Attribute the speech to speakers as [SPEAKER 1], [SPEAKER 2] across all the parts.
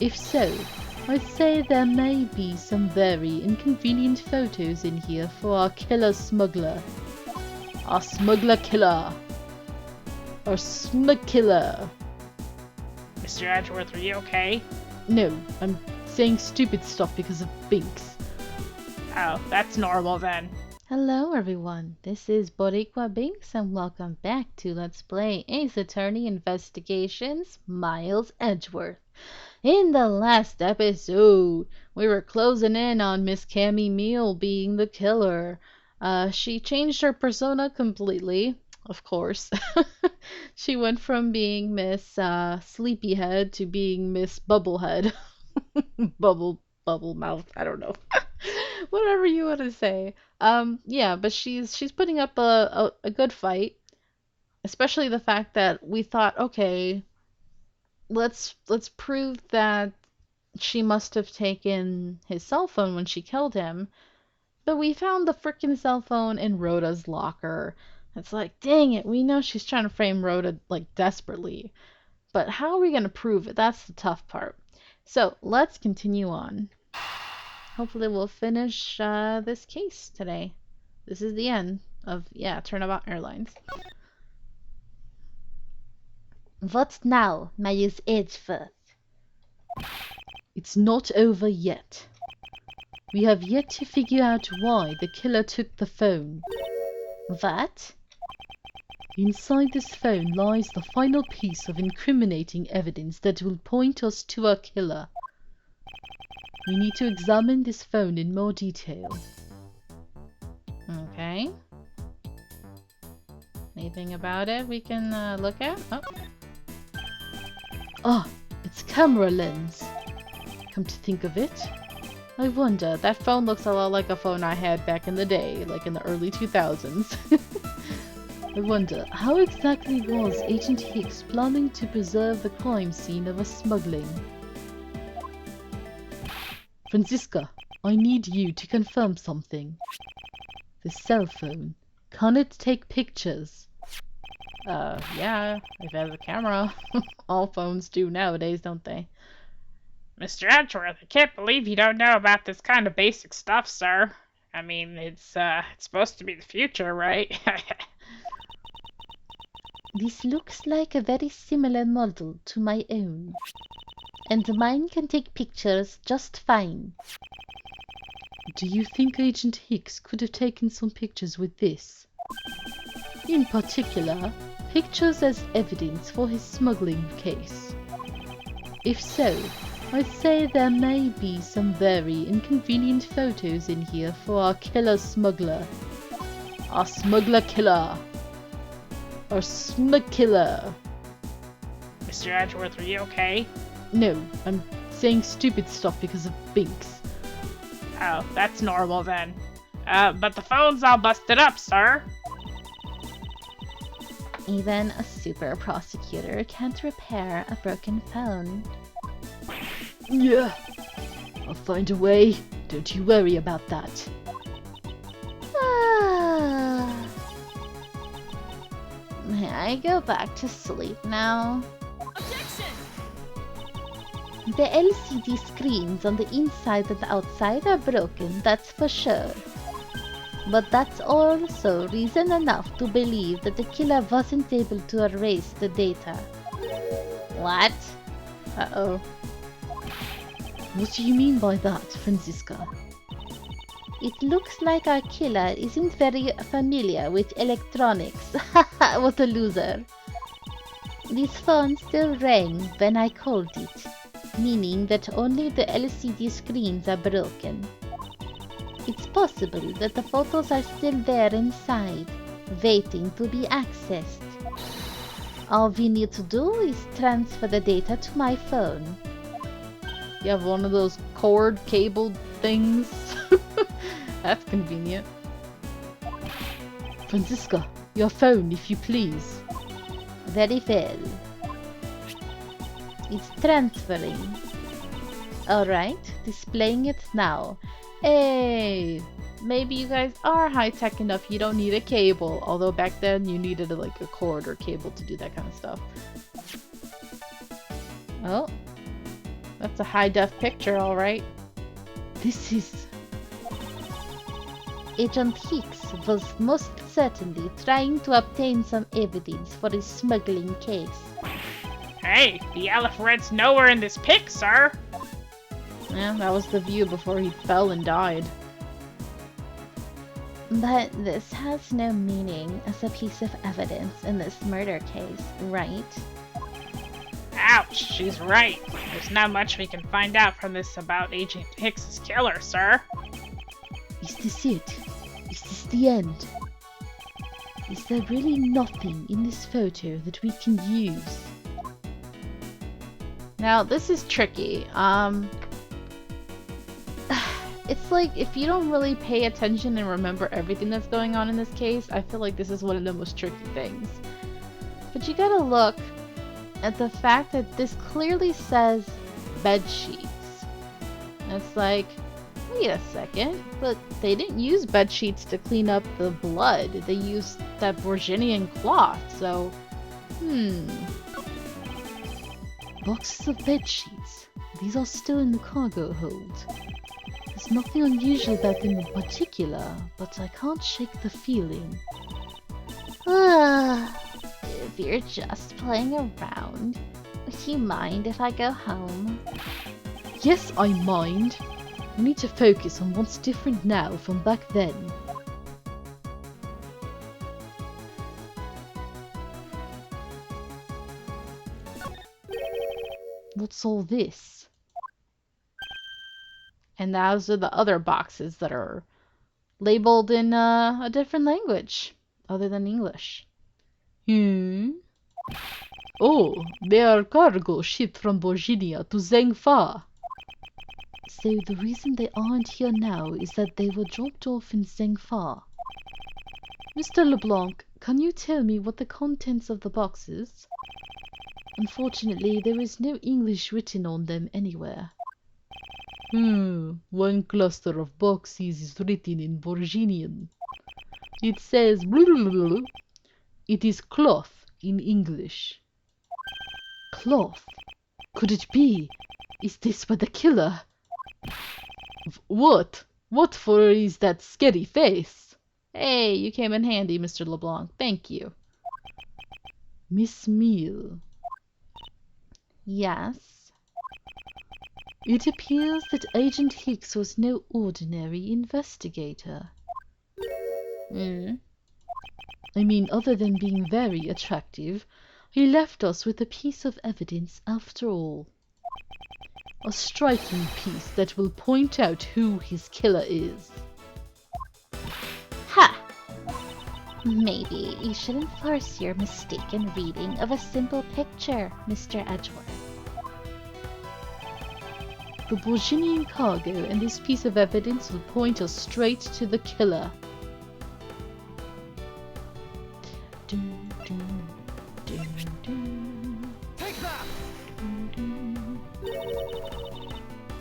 [SPEAKER 1] If so, I'd say there may be some very inconvenient photos in here for our killer smuggler. Our smuggler killer. Our smug killer.
[SPEAKER 2] Mr. Edgeworth, are you okay?
[SPEAKER 1] No, I'm saying stupid stuff because of Binks.
[SPEAKER 2] Oh, that's normal then.
[SPEAKER 1] Hello everyone, this is Boricua Binks and welcome back to Let's Play Ace Attorney Investigations Miles Edgeworth. In the last episode, we were closing in on Miss Cammy Meal being the killer. She changed her persona completely, of course. She went from being Miss Sleepyhead to being Miss Bubblehead. Bubble mouth, I don't know. Whatever you want to say. Yeah, but she's putting up a good fight. Especially the fact that we thought, okay, let's prove that she must have taken his cell phone when she killed him. But we found the frickin' cell phone in Rhoda's locker. It's like, dang it, we know she's trying to frame Rhoda like desperately. But how are we gonna prove it? That's the tough part. So let's continue on. Hopefully we'll finish this case today. This is the end of, Turnabout Airlines.
[SPEAKER 3] What now, Miles Edgeworth?
[SPEAKER 1] It's not over yet. We have yet to figure out why the killer took the phone.
[SPEAKER 3] What?
[SPEAKER 1] Inside this phone lies the final piece of incriminating evidence that will point us to our killer. We need to examine this phone in more detail.
[SPEAKER 3] Okay. Anything about it we can look at? Oh.
[SPEAKER 1] Ah, it's camera lens. Come to think of it, I wonder, that phone looks a lot like a phone I had back in the day, like in the early 2000s. I wonder, how exactly was Agent Hicks planning to preserve the crime scene of a smuggling? Franziska, I need you to confirm something. The cell phone, can it take pictures?
[SPEAKER 3] Yeah, if it has a camera.
[SPEAKER 1] All phones do nowadays, don't they?
[SPEAKER 2] Mr. Edgeworth, I can't believe you don't know about this kind of basic stuff, sir. I mean, it's supposed to be the future, right?
[SPEAKER 3] This looks like a very similar model to my own. And mine can take pictures just fine.
[SPEAKER 1] Do you think Agent Hicks could have taken some pictures with this? In particular, pictures as evidence for his smuggling case. If so, I'd say there may be some very inconvenient photos in here for our killer smuggler. Our smuggler killer. Our smug killer.
[SPEAKER 2] Mr. Edgeworth, are you okay?
[SPEAKER 1] No, I'm saying stupid stuff because of Binks.
[SPEAKER 2] Oh, that's normal then. But the phone's all busted up, sir.
[SPEAKER 3] Even a super prosecutor can't repair a broken phone.
[SPEAKER 1] Yeah, I'll find a way. Don't you worry about that.
[SPEAKER 3] May I go back to sleep now?
[SPEAKER 4] Objection!
[SPEAKER 3] The LCD screens on the inside and outside are broken, that's for sure. But that's also reason enough to believe that the killer wasn't able to erase the data. What?
[SPEAKER 1] Uh-oh. What do you mean by that, Franziska?
[SPEAKER 3] It looks like our killer isn't very familiar with electronics. Haha, what a loser. This phone still rang when I called it, meaning that only the LCD screens are broken. It's possible that the photos are still there inside, waiting to be accessed. All we need to do is transfer the data to my phone.
[SPEAKER 1] You have one of those cord cable things? That's convenient. Franziska, your phone, if you please.
[SPEAKER 3] Very well. It's transferring. Alright, displaying it now.
[SPEAKER 1] Hey! Maybe you guys are high-tech enough you don't need a cable. Although back then you needed like a cord or cable to do that kind of stuff. Oh. That's a high-def picture, alright.
[SPEAKER 3] This is... Agent Hicks was most certainly trying to obtain some evidence for his smuggling case.
[SPEAKER 2] Hey, the Elephant's nowhere in this pic, sir.
[SPEAKER 1] Yeah, that was the view before he fell and died.
[SPEAKER 3] But this has no meaning as a piece of evidence in this murder case, right?
[SPEAKER 2] Ouch, she's right. There's not much we can find out from this about Agent Hicks's killer, sir.
[SPEAKER 3] Is this it? Is this the end? Is there really nothing in this photo that we can use?
[SPEAKER 1] Now, this is tricky. It's like, if you don't really pay attention and remember everything that's going on in this case, I feel like this is one of the most tricky things. But you gotta look at the fact that this clearly says bed sheets. And it's like, wait a second, but they didn't use bed sheets to clean up the blood. They used that Virginian cloth, so...
[SPEAKER 3] Boxes of bed sheets. These are still in the cargo hold. There's nothing unusual about them in particular, but I can't shake the feeling. If you're just playing around, would you mind if I go home?
[SPEAKER 1] Yes, I mind. We need to focus on what's different now from back then. What's all this? And those are the other boxes that are labeled in a different language other than English. Oh, they are cargo shipped from Virginia to Zhengfa.
[SPEAKER 3] So the reason they aren't here now is that they were dropped off in Zhengfa.
[SPEAKER 1] Mr. LeBlanc, can you tell me what the contents of the boxes?
[SPEAKER 3] Unfortunately, there is no English written on them anywhere.
[SPEAKER 1] One cluster of boxes is written in Virginian. It says blah, blah, blah, blah. It is cloth in English.
[SPEAKER 3] Cloth?
[SPEAKER 1] Could it be? Is this what the killer? What? What for is that scary face? Hey, you came in handy, Mr. LeBlanc. Thank you.
[SPEAKER 3] Miss Meal.
[SPEAKER 1] Yes?
[SPEAKER 3] It appears that Agent Hicks was no ordinary investigator. I mean, other than being very attractive, he left us with a piece of evidence after all. A striking piece that will point out who his killer is. Ha! Maybe you shouldn't force your mistaken reading of a simple picture, Mr. Edgeworth.
[SPEAKER 1] The Virginian cargo and this piece of evidence will point us straight to the killer.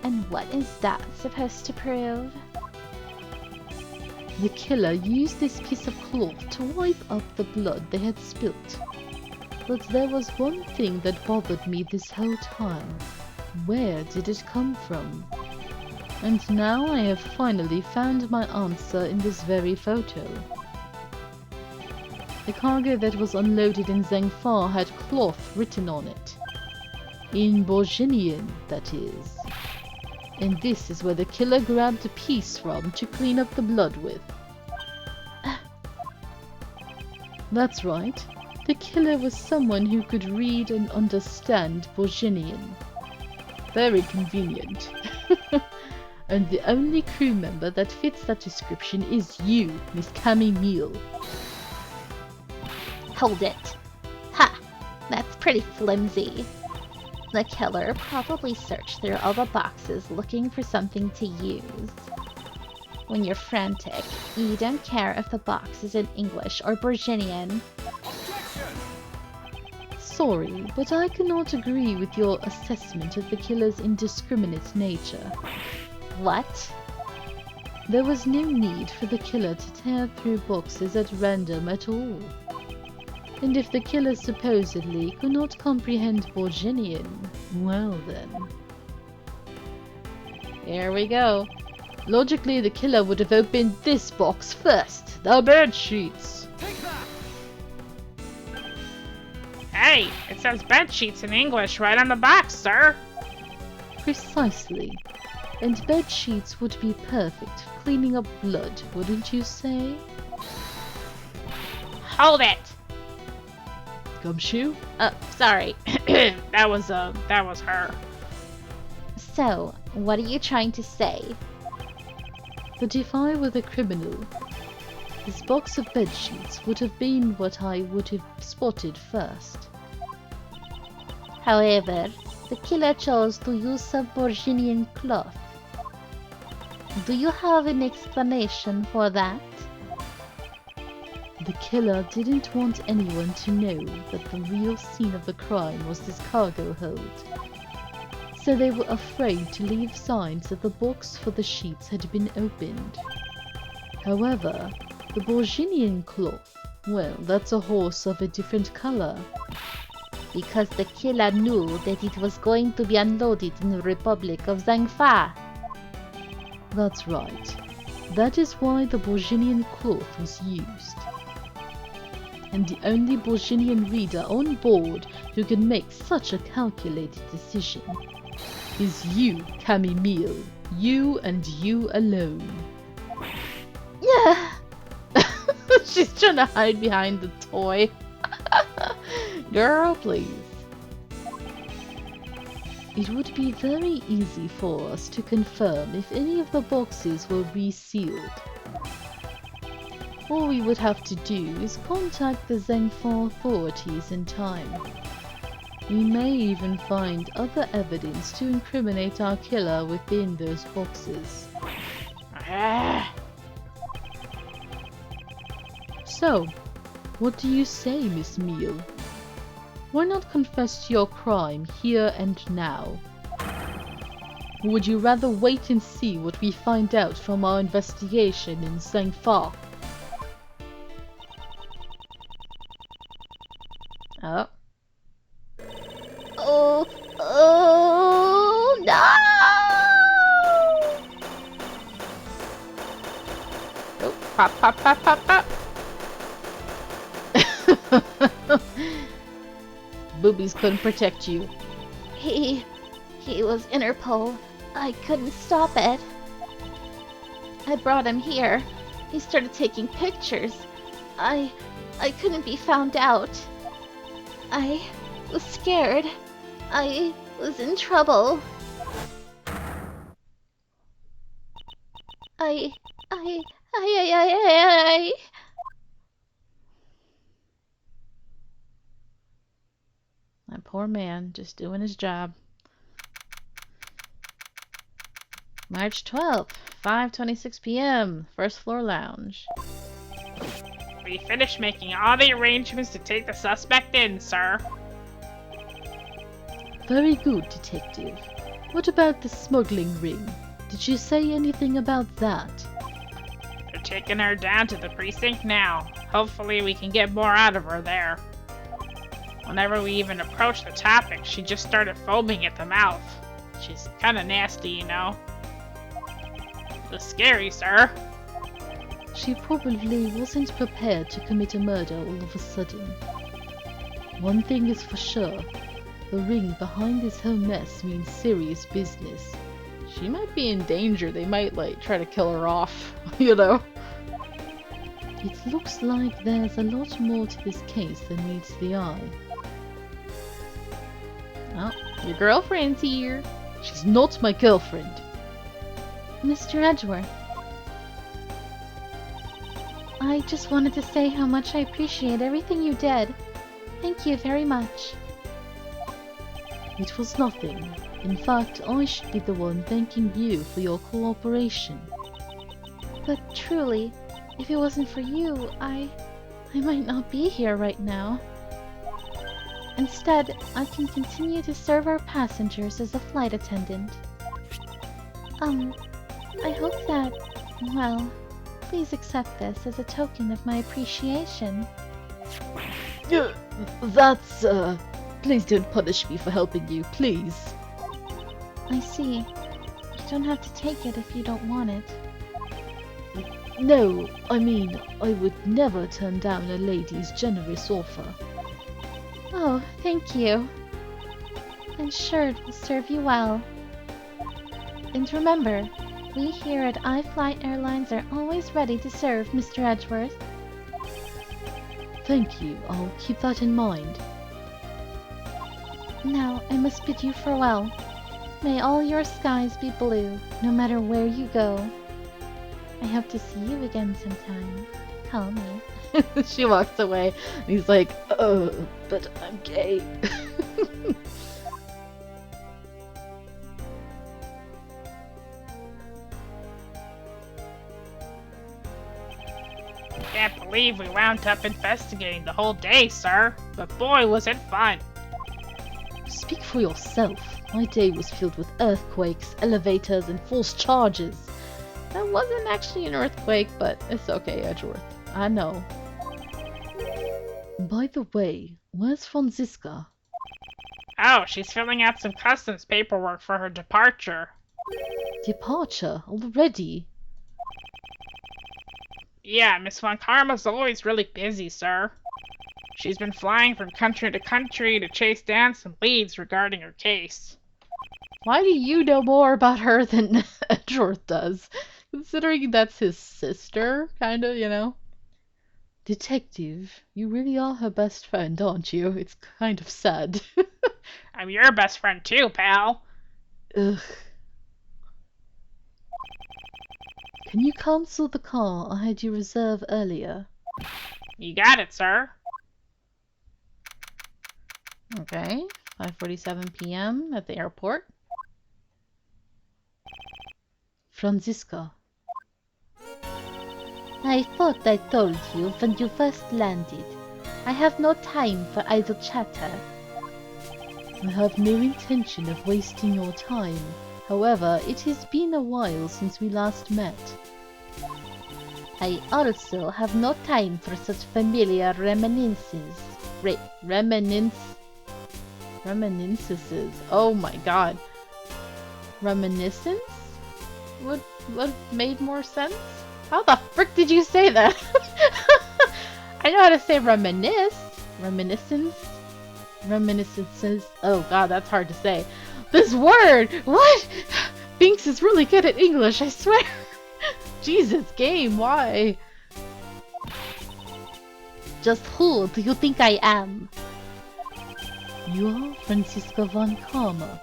[SPEAKER 3] And what is that supposed to prove?
[SPEAKER 1] The killer used this piece of cloth to wipe up the blood they had spilt. But there was one thing that bothered me this whole time. Where did it come from? And now I have finally found my answer in this very photo. The cargo that was unloaded in Zhengfa had cloth written on it. In Virginian, that is. And this is where the killer grabbed a piece from to clean up the blood with. That's right. The killer was someone who could read and understand Virginian. Very convenient. And the only crew member that fits that description is you, Miss Cammy Meal.
[SPEAKER 3] Hold it. Ha! That's pretty flimsy. The killer probably searched through all the boxes looking for something to use. When you're frantic, you don't care if the box is in English or Virginian.
[SPEAKER 1] Sorry, but I cannot agree with your assessment of the killer's indiscriminate nature.
[SPEAKER 3] What?
[SPEAKER 1] There was no need for the killer to tear through boxes at random at all. And if the killer supposedly could not comprehend Virginian, well then. Here we go. Logically, the killer would have opened this box first. The bed sheets.
[SPEAKER 2] Hey, it says bed sheets in English right on the box, sir.
[SPEAKER 1] Precisely. And bed sheets would be perfect for cleaning up blood, wouldn't you say?
[SPEAKER 2] Hold it.
[SPEAKER 1] Gumshoe?
[SPEAKER 2] Sorry. that was her.
[SPEAKER 3] So, what are you trying to say?
[SPEAKER 1] That if I were the criminal, this box of bed sheets would have been what I would have spotted first.
[SPEAKER 3] However, the killer chose to use some Borginian cloth. Do you have an explanation for that?
[SPEAKER 1] The killer didn't want anyone to know that the real scene of the crime was this cargo hold. So they were afraid to leave signs that the box for the sheets had been opened. However, the Borginian cloth, well, that's a horse of a different color.
[SPEAKER 3] Because the killer knew that it was going to be unloaded in the Republic of Zangfa.
[SPEAKER 1] That's right. That is why the Borginian cloth was used. And the only Borginian reader on board who can make such a calculated decision is you, Cammy. You and you alone.
[SPEAKER 3] Yeah.
[SPEAKER 1] She's trying to hide behind the toy. Girl, please. It would be very easy for us to confirm if any of the boxes were resealed. All we would have to do is contact the Zangfa authorities in time. We may even find other evidence to incriminate our killer within those boxes. So, what do you say, Miss Meal? Why not confess to your crime here and now? Or would you rather wait and see what we find out from our investigation in Zangfa? Oh.
[SPEAKER 3] Oh no!
[SPEAKER 1] Oh, pop, pop, pop, pop, pop. Boobies couldn't protect you.
[SPEAKER 3] He was Interpol. I couldn't stop it. I brought him here. He started taking pictures. I couldn't be found out. I was scared. I was in trouble. I.
[SPEAKER 1] That poor man, just doing his job. March 12th, 5:26 p.m., first floor lounge.
[SPEAKER 2] We finished making all the arrangements to take the suspect in, sir.
[SPEAKER 1] Very good, detective. What about the smuggling ring? Did you say anything about that?
[SPEAKER 2] They're taking her down to the precinct now. Hopefully we can get more out of her there. Whenever we even approached the topic, she just started foaming at the mouth. She's kinda nasty, you know. It was scary, sir.
[SPEAKER 1] She probably wasn't prepared to commit a murder all of a sudden. One thing is for sure. The ring behind this whole mess means serious business. She might be in danger. They might, try to kill her off, you know? It looks like there's a lot more to this case than meets the eye. Oh, your girlfriend's here. She's not my girlfriend.
[SPEAKER 3] Mr. Edgeworth. I just wanted to say how much I appreciate everything you did. Thank you very much.
[SPEAKER 1] It was nothing. In fact, I should be the one thanking you for your cooperation.
[SPEAKER 3] But truly, if it wasn't for you, I might not be here right now. Instead, I can continue to serve our passengers as a flight attendant. I hope that, well, please accept this as a token of my appreciation.
[SPEAKER 1] That's, please don't punish me for helping you, please.
[SPEAKER 3] I see.
[SPEAKER 1] don't have to take it if you don't want it.
[SPEAKER 3] No, I mean, I would never turn down a lady's generous offer.
[SPEAKER 1] Oh, thank you. I'm sure it will serve you well. And remember, we here at iFly Airlines are always ready to serve, Mr. Edgeworth.
[SPEAKER 3] Thank you, I'll keep that in mind.
[SPEAKER 1] Now, I must bid you farewell. May all your skies be blue, no matter where you go. I hope to see you again sometime. Call me.
[SPEAKER 3] She walks away. And he's like, but I'm gay.
[SPEAKER 2] Can't believe we wound up investigating the whole day, sir. But boy, was it fun.
[SPEAKER 3] Speak for yourself. My day was filled with earthquakes, elevators, and false charges.
[SPEAKER 1] That wasn't actually an earthquake, but it's okay, Edgeworth. I know.
[SPEAKER 3] By the way, where's Franziska?
[SPEAKER 2] Oh, she's filling out some customs paperwork for her departure.
[SPEAKER 3] Departure? Already?
[SPEAKER 2] Yeah, Miss Von Karma's always really busy, sir. She's been flying from country to country to chase down some leads regarding her case.
[SPEAKER 1] Why do you know more about her than Edgeworth does? Considering that's his sister, kinda, you know?
[SPEAKER 3] Detective, you really are her best friend, aren't you? It's kind of sad.
[SPEAKER 2] I'm your best friend too, pal.
[SPEAKER 3] Ugh. Can you cancel the car I had you reserve earlier?
[SPEAKER 2] You got it, sir.
[SPEAKER 1] Okay, 5:47 p.m. at the airport.
[SPEAKER 3] Franziska.
[SPEAKER 4] I thought I told you when you first landed. I have no time for idle chatter.
[SPEAKER 3] I have no intention of wasting your time. However, it has been a while since we last met.
[SPEAKER 4] I also have no time for such familiar reminiscences.
[SPEAKER 1] Reminiscences. Oh my god. Reminiscence? What made more sense? How the frick did you say that? I know how to say reminisce. Reminiscence. Reminiscences. Oh god, that's hard to say. This word! What? Binks is really good at English, I swear. Jesus, game, why?
[SPEAKER 4] Just who do you think I am?
[SPEAKER 3] You are Franziska von Karma,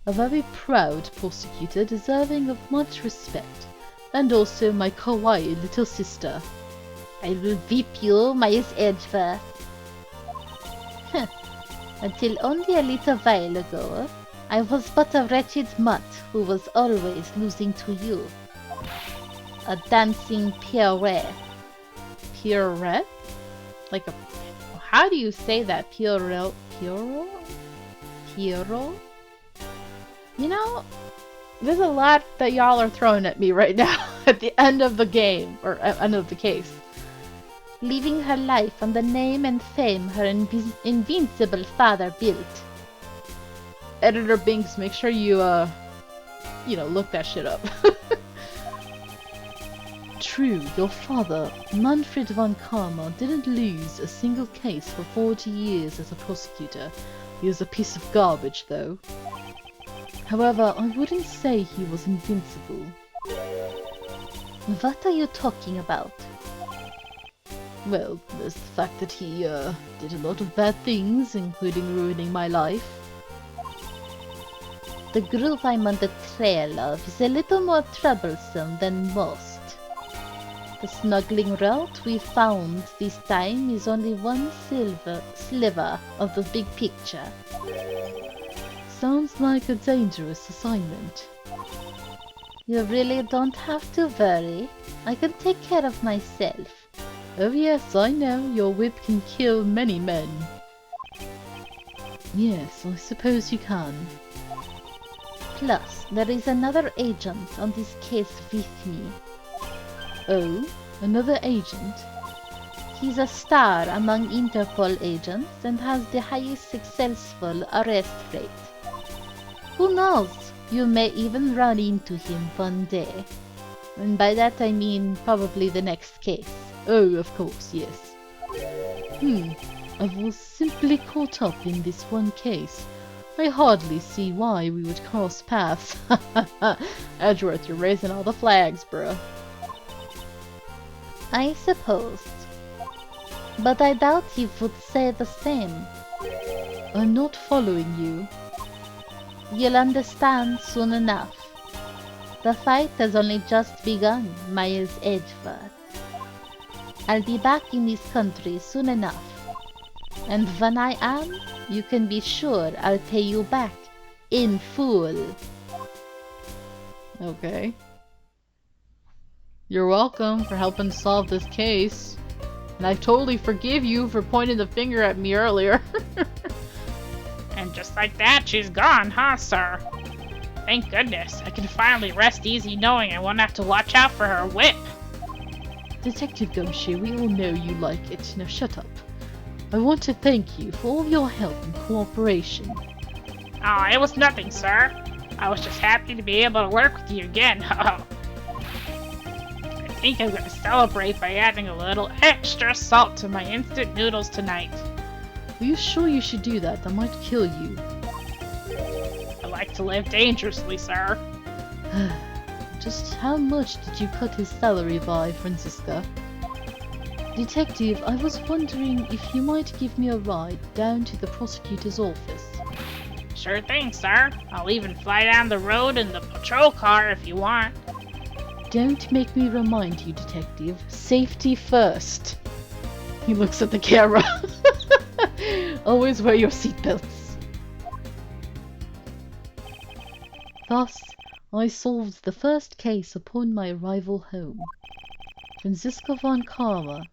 [SPEAKER 3] a very proud prosecutor deserving of much respect, and also my kawaii little sister.
[SPEAKER 4] I will whip you, Miss Edgeworth. Until only a little while ago, I was but a wretched mutt who was always losing to you. A dancing pirouette.
[SPEAKER 1] Pirouette? Like a... How do you say that? Pirouette? Pirouette? You know, there's a lot that y'all are throwing at me right now at the end of the game, or end of the case.
[SPEAKER 4] Leaving her life on the name and fame her invincible father built.
[SPEAKER 1] Editor Binks, make sure you, look that shit up.
[SPEAKER 3] True, your father, Manfred von Karma, didn't lose a single case for 40 years as a prosecutor. He was a piece of garbage, though. However, I wouldn't say he was invincible.
[SPEAKER 4] What are you talking about?
[SPEAKER 3] Well, there's the fact that he, did a lot of bad things, including ruining my life.
[SPEAKER 4] The groove I'm on the trail of is a little more troublesome than most. The smuggling route we found this time is only one sliver of the big picture.
[SPEAKER 3] Sounds like a dangerous assignment.
[SPEAKER 4] You really don't have to worry. I can take care of myself.
[SPEAKER 3] Oh yes, I know, your whip can kill many men. Yes, I suppose you can.
[SPEAKER 4] Plus, there is another agent on this case with me.
[SPEAKER 3] Oh, another agent?
[SPEAKER 4] He's a star among Interpol agents and has the highest successful arrest rate. Who knows?
[SPEAKER 3] You may even run into him one day. And by that I mean probably the next case.
[SPEAKER 1] Oh, of course, yes. I was simply caught up in this one case. I hardly see why we would cross paths. Edgeworth, you're raising all the flags, bruh.
[SPEAKER 3] I suppose. But I doubt he would say the same.
[SPEAKER 1] I'm not following you.
[SPEAKER 3] You'll understand soon enough. The fight has only just begun, Miles Edgeworth. I'll be back in this country soon enough. And when I am, you can be sure I'll pay you back in full.
[SPEAKER 1] Okay. You're welcome for helping solve this case. And I totally forgive you for pointing the finger at me earlier.
[SPEAKER 2] And just like that, she's gone, huh, sir? Thank goodness. I can finally rest easy knowing I won't have to watch out for her whip.
[SPEAKER 1] Detective Gumshoe, we all know you like it. Now shut up. I want to thank you for all your help and cooperation.
[SPEAKER 2] Oh, it was nothing, sir. I was just happy to be able to work with you again. I think I'm gonna celebrate by adding a little extra salt to my instant noodles tonight.
[SPEAKER 1] Are you sure you should do that? That might kill you.
[SPEAKER 2] I like to live dangerously, sir.
[SPEAKER 1] Just how much did you cut his salary by, Francisca? Detective, I was wondering if you might give me a ride down to the prosecutor's office.
[SPEAKER 2] Sure thing, sir. I'll even fly down the road in the patrol car if you want.
[SPEAKER 1] Don't make me remind you, Detective. Safety first. He looks at the camera. Always wear your seatbelts. Thus, I solved the first case upon my arrival home. Francisca von Karma,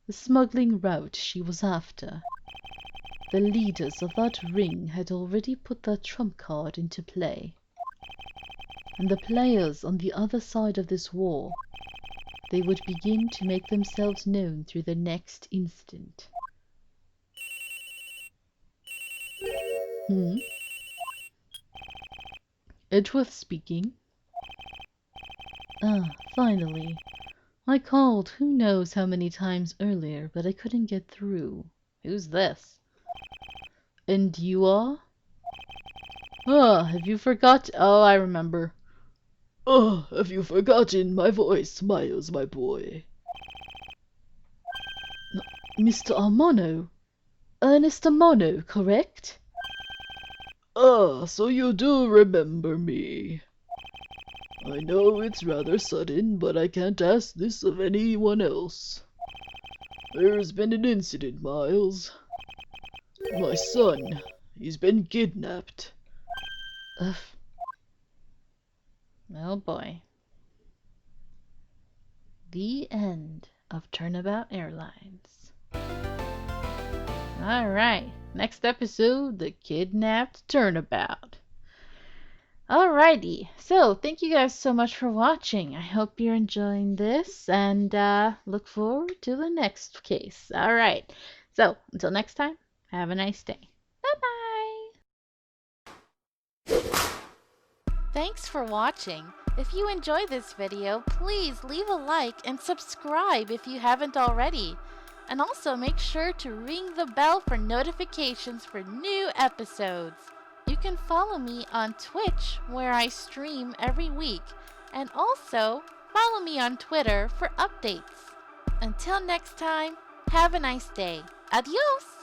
[SPEAKER 1] the smuggling route she was after. The leaders of that ring had already put their trump card into play. And the players on the other side of this war, they would begin to make themselves known through the next instant. Edgeworth speaking. Ah, finally. I called who knows how many times earlier, but I couldn't get through. Who's this? And you are? Ah, have you forgot? Oh, I remember. Oh, have you forgotten my voice, Miles, my boy? Mr. Armano? Ernest Armano, correct? Ah, so you do remember me. I know it's rather sudden, but I can't ask this of anyone else. There's been an incident, Miles. My son, he's been kidnapped. Ugh. Oh boy. The end of Turnabout Airlines. Alright, next episode, The Kidnapped Turnabout. Alrighty, so thank you guys so much for watching. I hope you're enjoying this and look forward to the next case. Alright, so until next time, have a nice day. Bye-bye! Thanks for watching. If you enjoyed this video, please leave a like and subscribe if you haven't already. And also make sure to ring the bell for notifications for new episodes. You can follow me on Twitch, where I stream every week, and also follow me on Twitter for updates. Until next time, have a nice day. Adios!